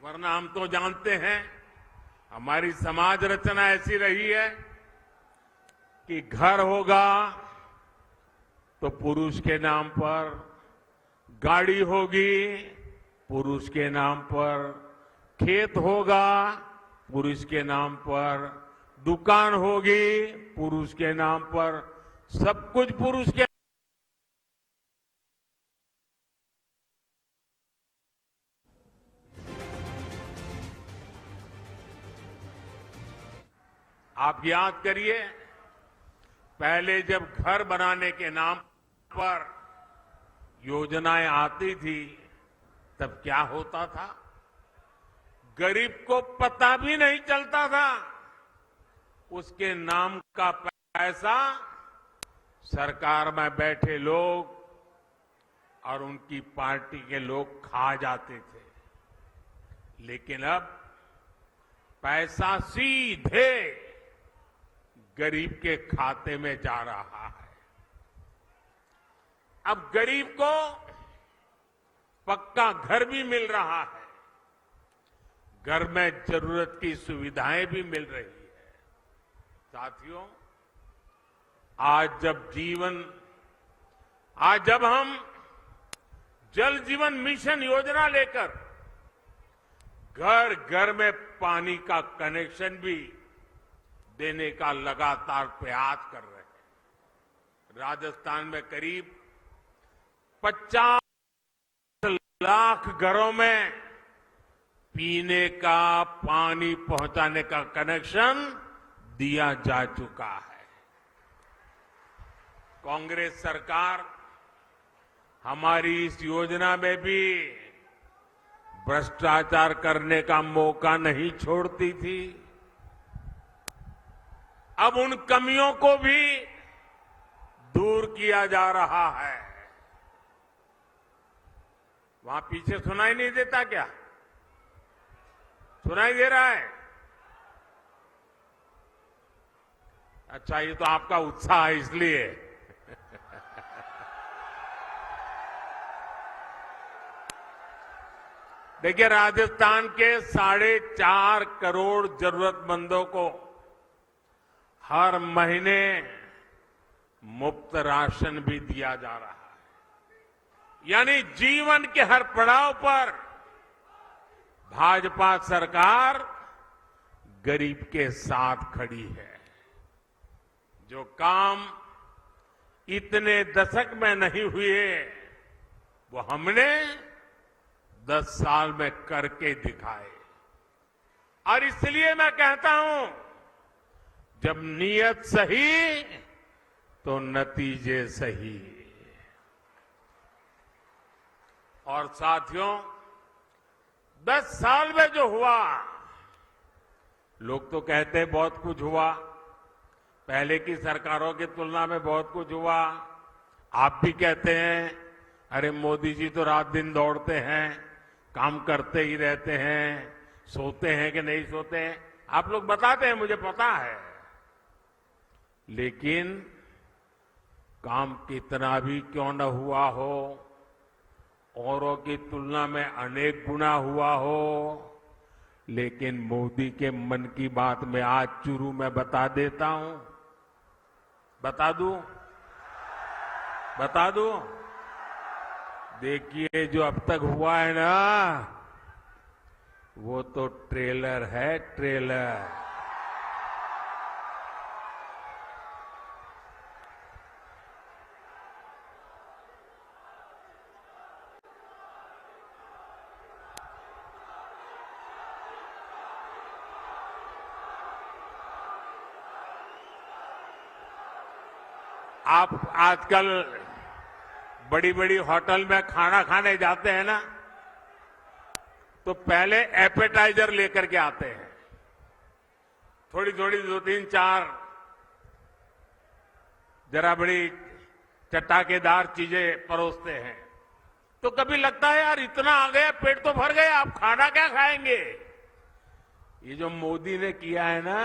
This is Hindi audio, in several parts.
वरना हम तो जानते हैं हमारी समाज रचना ऐसी रही है कि घर होगा तो पुरुष के नाम पर, गाड़ी होगी पुरुष के नाम पर, खेत होगा पुरुष के नाम पर, दुकान होगी पुरुष के नाम पर, सब कुछ पुरुष के। आप याद करिए, पहले जब घर बनाने के नाम पर योजनाएं आती थी तब क्या होता था? गरीब को पता भी नहीं चलता था। उसके नाम का पैसा सरकार में बैठे लोग और उनकी पार्टी के लोग खा जाते थे। लेकिन अब पैसा सीधे गरीब के खाते में जा रहा है। अब गरीब को पक्का घर भी मिल रहा है, घर में जरूरत की सुविधाएं भी मिल रही है। साथियों, आज जब हम जल जीवन मिशन योजना लेकर घर घर में पानी का कनेक्शन भी देने का लगातार प्रयास कर रहे हैं। राजस्थान में करीब 50 लाख घरों में पीने का पानी पहुंचाने का कनेक्शन दिया जा चुका है। कांग्रेस सरकार हमारी इस योजना में भी भ्रष्टाचार करने का मौका नहीं छोड़ती थी। अब उन कमियों को भी दूर किया जा रहा है। वहां पीछे सुनाई नहीं देता क्या? सुनाई दे रहा है? अच्छा, ये तो आपका उत्साह है इसलिए। देखिए, राजस्थान के 4.5 करोड़ जरूरतमंदों को हर महीने मुफ्त राशन भी दिया जा रहा है। यानी जीवन के हर पड़ाव पर भाजपा सरकार गरीब के साथ खड़ी है। जो काम इतने दशक में नहीं हुए वो हमने 10 साल में करके दिखाए। और इसलिए मैं कहता हूं, जब नीयत सही तो नतीजे सही। और साथियों, 10 साल में जो हुआ, लोग तो कहते हैं बहुत कुछ हुआ, पहले की सरकारों की तुलना में बहुत कुछ हुआ। आप भी कहते हैं, अरे मोदी जी तो रात दिन दौड़ते हैं, काम करते ही रहते हैं, सोते हैं कि नहीं सोते हैं, आप लोग बताते हैं, मुझे पता है। लेकिन काम कितना भी क्यों न हुआ हो, औरों की तुलना में अनेक गुना हुआ हो, लेकिन मोदी के मन की बात में आज चुरू में बता देता हूं। बता दूं? देखिए, जो अब तक हुआ है ना, वो तो ट्रेलर है, ट्रेलर। आप आजकल बड़ी बड़ी होटल में खाना खाने जाते हैं ना, तो पहले एपेटाइजर लेकर के आते हैं। थोड़ी थोड़ी 2-3-4 जरा बड़ी चटाकेदार चीजें परोसते हैं। तो कभी लगता है यार इतना आ गया, पेट तो भर गया, आप खाना क्या खाएंगे? ये जो मोदी ने किया है ना,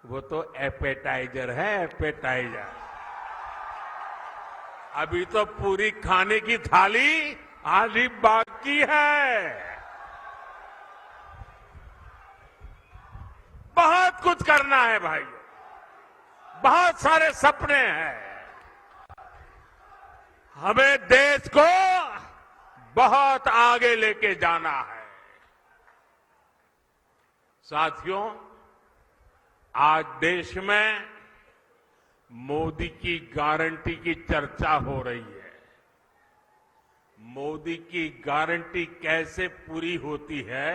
वो तो एपेटाइजर है, एपेटाइजर। अभी तो पूरी खाने की थाली आधी बाकी है। बहुत कुछ करना है भाइयों, बहुत सारे सपने हैं। हमें देश को बहुत आगे लेके जाना है। साथियों, आज देश में मोदी की गारंटी की चर्चा हो रही है। मोदी की गारंटी कैसे पूरी होती है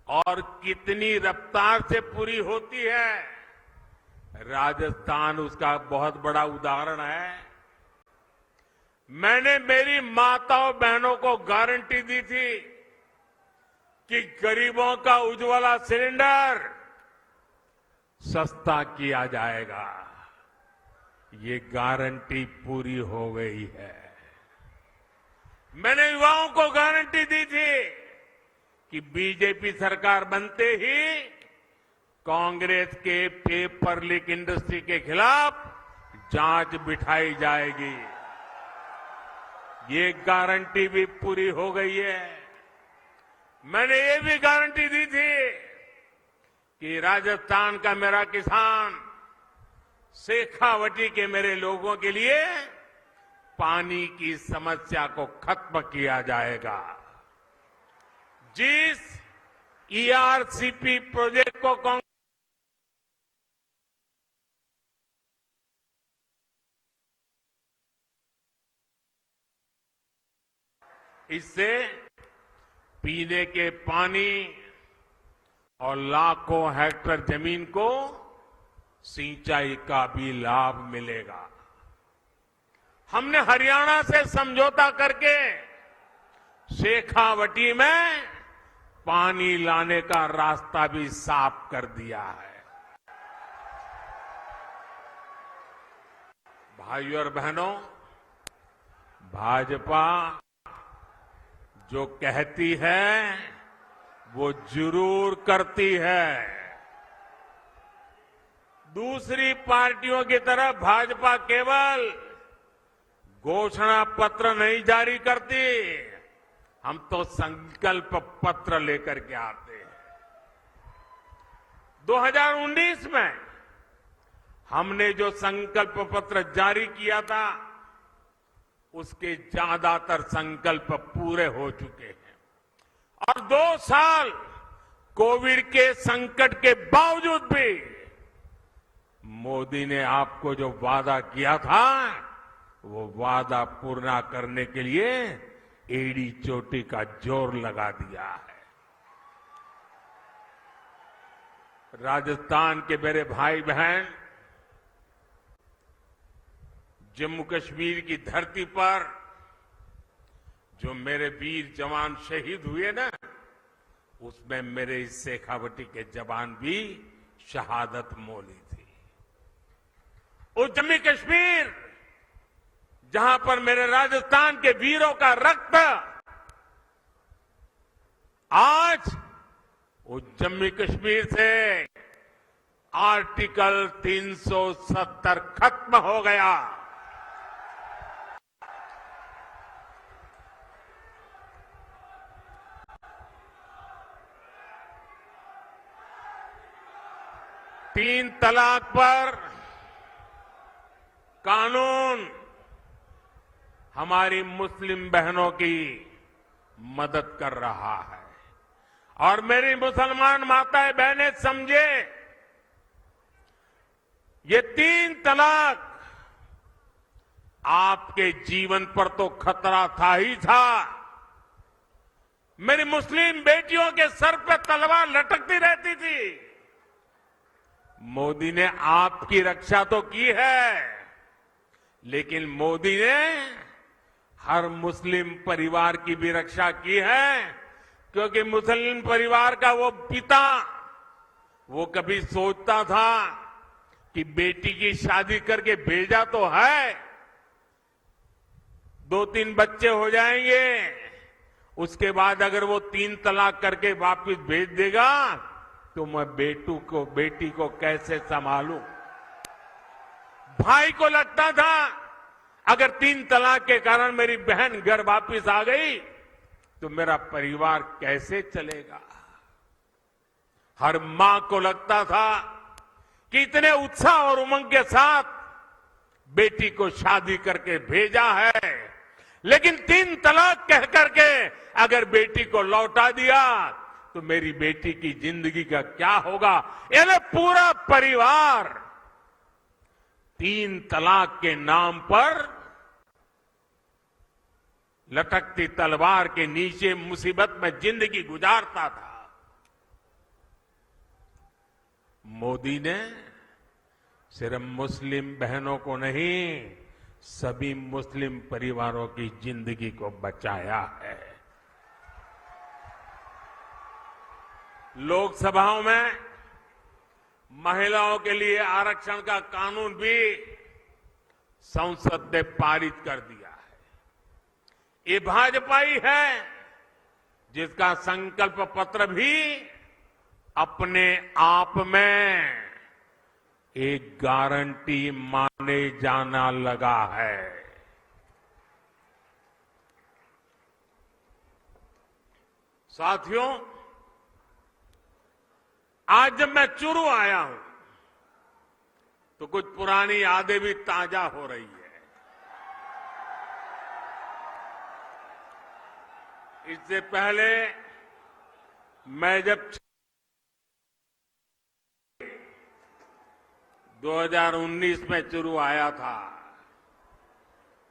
और कितनी रफ्तार से पूरी होती है, राजस्थान उसका बहुत बड़ा उदाहरण है। मैंने मेरी माताओं बहनों को गारंटी दी थी कि गरीबों का उज्ज्वला सिलेंडर सस्ता किया जाएगा। ये गारंटी पूरी हो गई है। मैंने युवाओं को गारंटी दी थी कि बीजेपी सरकार बनते ही कांग्रेस के पेपर लीक इंडस्ट्री के खिलाफ जांच बिठाई जाएगी। ये गारंटी भी पूरी हो गई है। मैंने ये भी गारंटी दी थी कि राजस्थान का मेरा किसान, शेखावटी के मेरे लोगों के लिए पानी की समस्या को खत्म किया जाएगा। जिस ईआरसीपी प्रोजेक्ट को कांग्रेस इससे पीने के पानी और लाखों हेक्टेयर जमीन को सिंचाई का भी लाभ मिलेगा। हमने हरियाणा से समझौता करके शेखावटी में पानी लाने का रास्ता भी साफ कर दिया है। भाइयों और बहनों, भाजपा जो कहती है वो जरूर करती है। दूसरी पार्टियों की तरह भाजपा केवल घोषणा पत्र नहीं जारी करती, हम तो संकल्प पत्र लेकर के आते हैं। 2019 में हमने जो संकल्प पत्र जारी किया था, उसके ज्यादातर संकल्प पूरे हो चुके हैं। और 2 साल कोविड के संकट के बावजूद भी मोदी ने आपको जो वादा किया था, वो वादा पूरा करने के लिए एड़ी चोटी का जोर लगा दिया है। राजस्थान के मेरे भाई बहन, जम्मू कश्मीर की धरती पर जो मेरे वीर जवान शहीद हुए ना, उसमें मेरे इस शेखावटी के जवान भी शहादत मोली थी। उस जम्मू कश्मीर जहां पर मेरे राजस्थान के वीरों का रक्त आज उस जम्मू कश्मीर से आर्टिकल 370 खत्म हो गया। तीन तलाक पर कानून हमारी मुस्लिम बहनों की मदद कर रहा है। और मेरी मुसलमान माताएं बहनें समझे, ये 3 तलाक आपके जीवन पर तो खतरा था ही था। मेरी मुस्लिम बेटियों के सर पर तलवार लटकती रहती थी। मोदी ने आपकी रक्षा तो की है, लेकिन मोदी ने हर मुस्लिम परिवार की भी रक्षा की है, क्योंकि मुस्लिम परिवार का वो पिता, वो कभी सोचता था कि बेटी की शादी करके भेजा तो है, 2-3 बच्चे हो जाएंगे, उसके बाद अगर वो 3 तलाक करके वापस भेज देगा तो मैं बेटी को कैसे संभालूं। भाई को लगता था अगर 3 तलाक के कारण मेरी बहन घर वापस आ गई तो मेरा परिवार कैसे चलेगा। हर मां को लगता था कि इतने उत्साह और उमंग के साथ बेटी को शादी करके भेजा है, लेकिन 3 तलाक कह करके अगर बेटी को लौटा दिया तो मेरी बेटी की जिंदगी का क्या होगा। यानी पूरा परिवार 3 तलाक के नाम पर लटकती तलवार के नीचे मुसीबत में जिंदगी गुजारता था। मोदी ने सिर्फ मुस्लिम बहनों को नहीं, सभी मुस्लिम परिवारों की जिंदगी को बचाया है। लोकसभाओं में महिलाओं के लिए आरक्षण का कानून भी संसद ने पारित कर दिया है। ये भाजपा ही है जिसका संकल्प पत्र भी अपने आप में एक गारंटी माने जाना लगा है। साथियों, आज जब मैं चुरू आया हूं तो कुछ पुरानी यादें भी ताजा हो रही है। इससे पहले मैं जब 2019 में चुरू आया था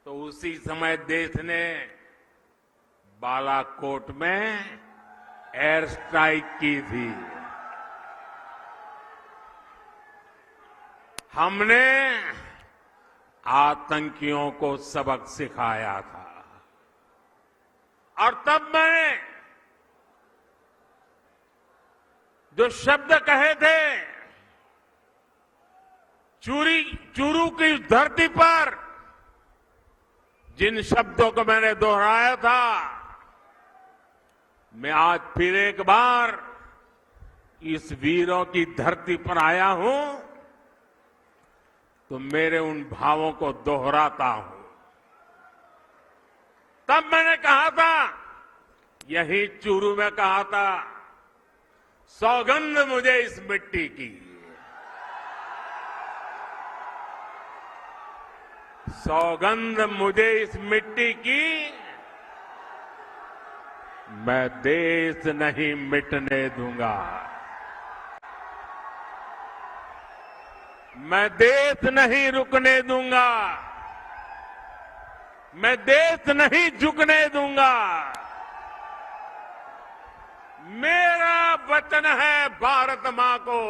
तो उसी समय देश ने बालाकोट में एयर स्ट्राइक की थी। हमने आतंकियों को सबक सिखाया था और तब मैंने जो शब्द कहे थे, चूरू की धरती पर जिन शब्दों को मैंने दोहराया था, मैं आज फिर एक बार इस वीरों की धरती पर आया हूं तो मेरे उन भावों को दोहराता हूं। तब मैंने कहा था, यही चूरू में कहा था, सौगंध मुझे इस मिट्टी की, सौगंध मुझे इस मिट्टी की, मैं देश नहीं मिटने दूंगा, मैं देश नहीं रुकने दूंगा, मैं देश नहीं झुकने दूंगा। मेरा वचन है भारत मां को,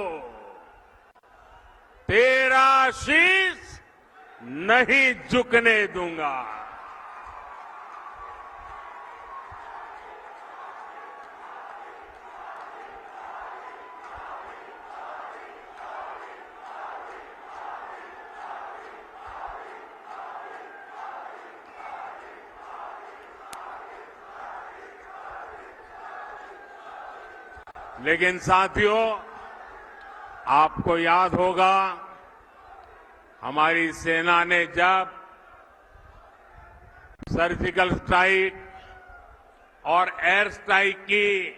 तेरा शीश नहीं झुकने दूंगा। लेकिन साथियों, आपको याद होगा हमारी सेना ने जब सर्जिकल स्ट्राइक और एयर स्ट्राइक की,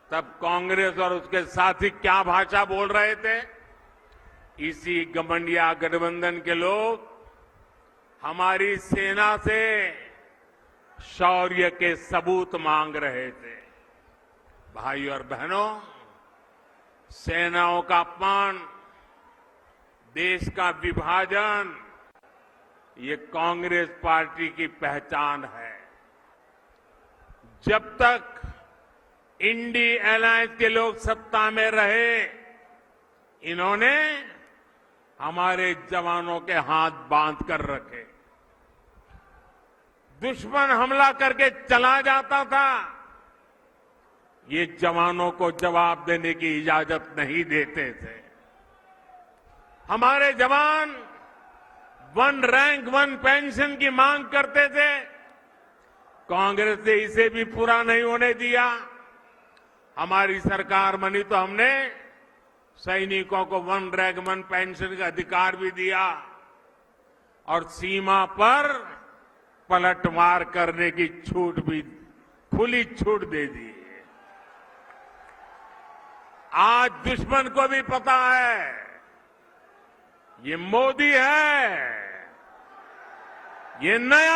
तब कांग्रेस और उसके साथी क्या भाषा बोल रहे थे। इसी गठबंधन गठबंधन के लोग हमारी सेना से शौर्य के सबूत मांग रहे थे। भाई और बहनों, सेनाओं का अपमान, देश का विभाजन, ये कांग्रेस पार्टी की पहचान है। जब तक इंडी अलायंस के लोग सत्ता में रहे, इन्होंने हमारे जवानों के हाथ बांध कर रखे। दुश्मन हमला करके चला जाता था, ये जवानों को जवाब देने की इजाजत नहीं देते थे। हमारे जवान 1 रैंक 1 पेंशन की मांग करते थे, कांग्रेस ने इसे भी पूरा नहीं होने दिया। हमारी सरकार बनी तो हमने सैनिकों को 1 रैंक 1 पेंशन का अधिकार भी दिया और सीमा पर पलटवार करने की छूट भी, खुली छूट दे दी। आज दुश्मन को भी पता है ये मोदी है, ये नया